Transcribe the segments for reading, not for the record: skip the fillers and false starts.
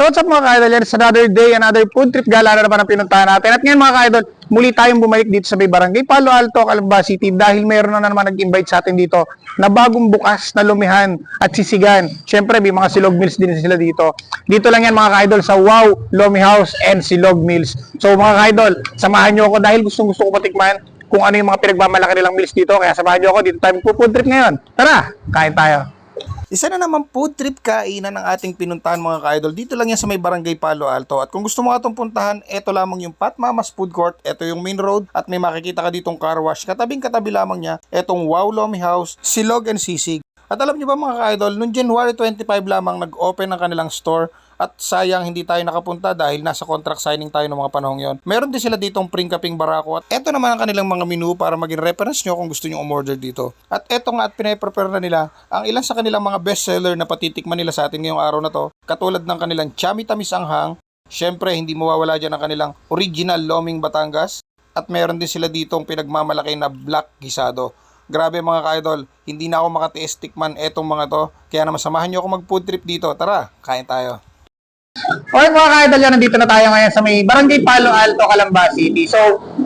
So what's up mga ka-idol, it's another day, another food trip gala na naman ang pinuntahan natin. At ngayon mga ka-idol, muli tayong bumalik dito sa may barangay Palo Alto, Calamba City dahil mayroon na naman nag-invite sa atin dito na bagong bukas na lumihan at sisigan. Siyempre may mga silog meals din sila dito. Dito lang yan mga ka-idol sa Wow Lomi House and Silog Meals. So mga ka-idol, samahan nyo ako dahil gusto ko patikman kung ano yung mga pinagmamalaki nilang meals dito. Kaya samahan nyo ako, dito tayo magpo-food trip ngayon. Tara, kain tayo. Isa na naman food trip kainan ng ating pinuntahan mga ka-idol. Dito lang yan sa may barangay Palo Alto. At kung gusto mo itong puntahan, eto lamang yung Pat Mama's Food Court. Eto yung main road at may makikita ka ditong car wash. Katabing-katabi lamang niya, etong Wow Lomi House, Silog and Sisig. At alam niyo ba mga ka-idol, noong January 25 lamang nag-open ang kanilang store. At sayang hindi tayo nakapunta dahil nasa contract signing tayo ng mga panahong yon. Meron din sila ditong pring-kaping barako. At eto naman ang kanilang mga menu para maging reference nyo kung gusto nyo umorder dito. At eto nga at pinaprepare na nila ang ilan sa kanilang mga bestseller na patitikman nila sa atin ngayong araw na to. Katulad ng kanilang Chami Tamis Anghang. Syempre hindi mawawala dyan ang kanilang original Loming Batangas. At meron din sila ditong pinagmamalaki na Black Gisado. Grabe mga ka-idol, hindi na ako makatiis tikman etong mga to. Kaya naman samahan nyo ako mag food trip dito. Tara, kain tayo. Okay mga ka-idol, yan, nandito na tayo ngayon sa may barangay Palo Alto, Calamba City. So,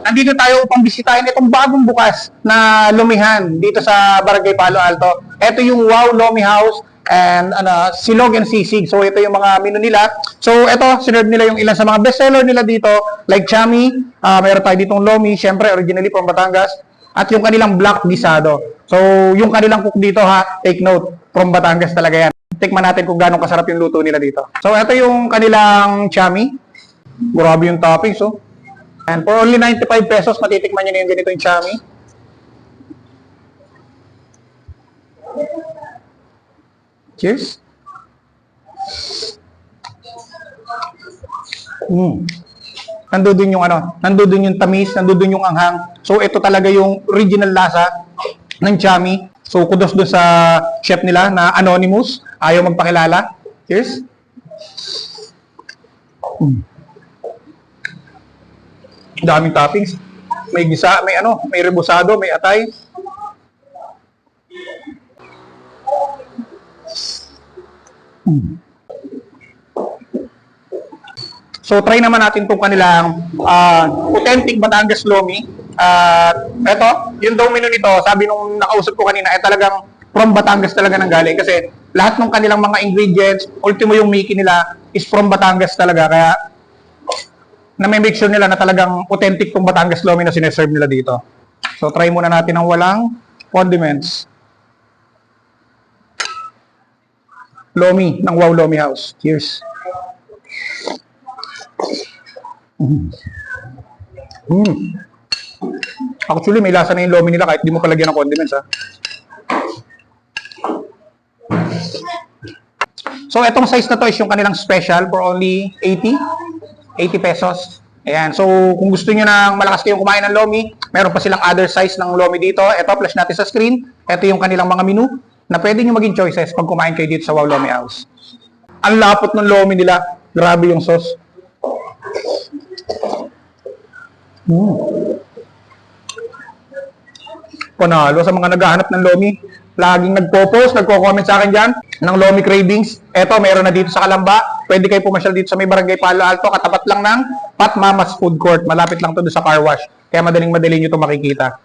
nandito tayo upang bisitahin itong bagong bukas na lumihan dito sa barangay Palo Alto. Ito yung Wow Lomi House and Silog and Sisig. So, ito yung mga menu nila. So, ito, sinerve nila yung ilan sa mga bestseller nila dito, like Chami, mayroon tayo ditong Lomi, syempre, originally from Batangas, at yung kanilang Black Gisado. So, yung kanilang cook dito ha, take note, from Batangas talaga yan. Tikman natin kung gaano kasarap yung luto nila dito. So, ito yung kanilang Chami. Grabe yung toppings, oh. And for only 95 pesos, matitikman nyo na yung ganito yung Chami. Cheers. Nandudun yung nandudun yung tamis, nandudun yung anghang. So, ito talaga yung original lasa ng Chami. So, kudos doon sa chef nila na Anonymous. Ayaw magpakilala. Cheers. Daming toppings. May gisa, may rebusado, may atay. So, try naman natin itong kanilang authentic Batangas Lomi. Eto, yung daw menu nito, sabi nung nakausap ko kanina, ay talagang from Batangas talaga nang galing. Kasi lahat ng kanilang mga ingredients, ultimo yung making nila, is from Batangas talaga. Kaya, na-make sure nila na talagang authentic tong Batangas Lomi na sineserve nila dito. So, try muna natin ng walang condiments. Lomi, ng Wow Lomi House. Cheers. Actually, may lasa na yung Lomi nila kahit di mo palagyan ng condiments, ha. So, etong size na to is yung kanilang special for only 80 pesos. Ayan. So, kung gusto nyo na malakas kayong kumain ng Lomi, meron pa silang other size ng Lomi dito. Ito, flash natin sa screen. Ito yung kanilang mga menu na pwede nyo maging choices pag kumain kayo dito sa Wow Lomi House. Ang lapot ng Lomi nila. Grabe yung sauce. Panalo sa mga naghahanap ng Lomi. Laging nagpo-post, nagko-comment sa akin dyan ng Lomi cravings. Eto, meron na dito sa Calamba. Pwede kayo pumasyal dito sa may barangay Palo Alto. Katapat lang ng Pat Mama's Food Court. Malapit lang to doon sa car wash. Kaya madaling-madali nyo ito makikita.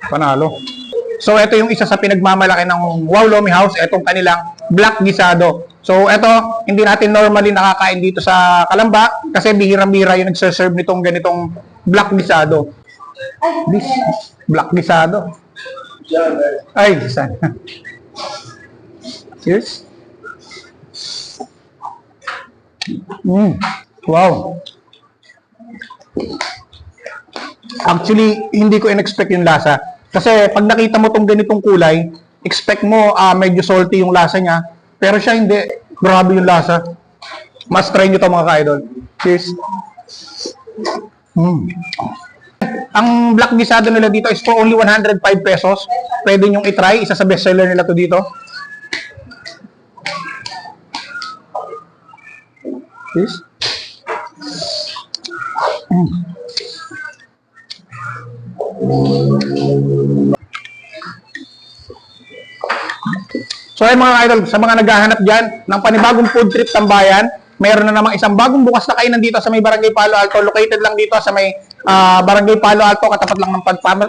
Panalo. So, ito yung isa sa pinagmamalaki ng Wow Lomi House, itong kanilang Black Gisado. So, ito, hindi natin normally nakakain dito sa Calamba kasi bihira-bihira yung nagsaserve nitong ganitong Black Gisado. This Black Gisado. Ay, sana. Cheers. Wow. Actually, hindi ko in-expect yung lasa. Kasi pag nakita mo tong ganitong kulay, expect mo medyo salty yung lasa niya. Pero siya hindi. Grabe yung lasa. Must try nyo ito mga ka-idol. Cheers. Ang Black Gisado nila dito is for only 105 pesos. Pwede nyong itry. Isa sa bestseller nila to dito. Cheers. So ay mga idol, sa mga naghahanap dyan ng panibagong food trip tambayan, mayroon na namang isang bagong bukas na kainan dito sa may Barangay Palo Alto. Located lang dito sa may Barangay Palo Alto, katapat lang ng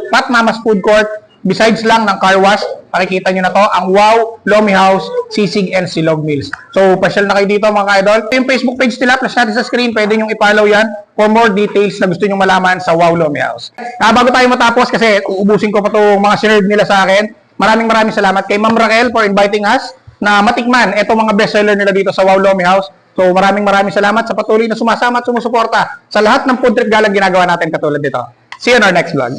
Pat Mamas Food Court. Besides lang ng car wash, makikita nyo na to, ang Wow Lomi House, Sisig and Silog Meals. So, pasyal na kayo dito mga idol. Yung Facebook page nila, plus natin sa screen, pwede nyo i-follow yan for more details na gusto nyo malaman sa Wow Lomi House. Bago tayo matapos, kasi uubusin ko pa itong mga sinerve nila sa akin, maraming salamat kay Ma'am Raquel for inviting us na matikman itong mga bestseller nila dito sa Wow Lomi House. So, maraming salamat sa patuloy na sumasama at sumusuporta sa lahat ng food trip galang ginagawa natin katulad dito. See you in our next vlog.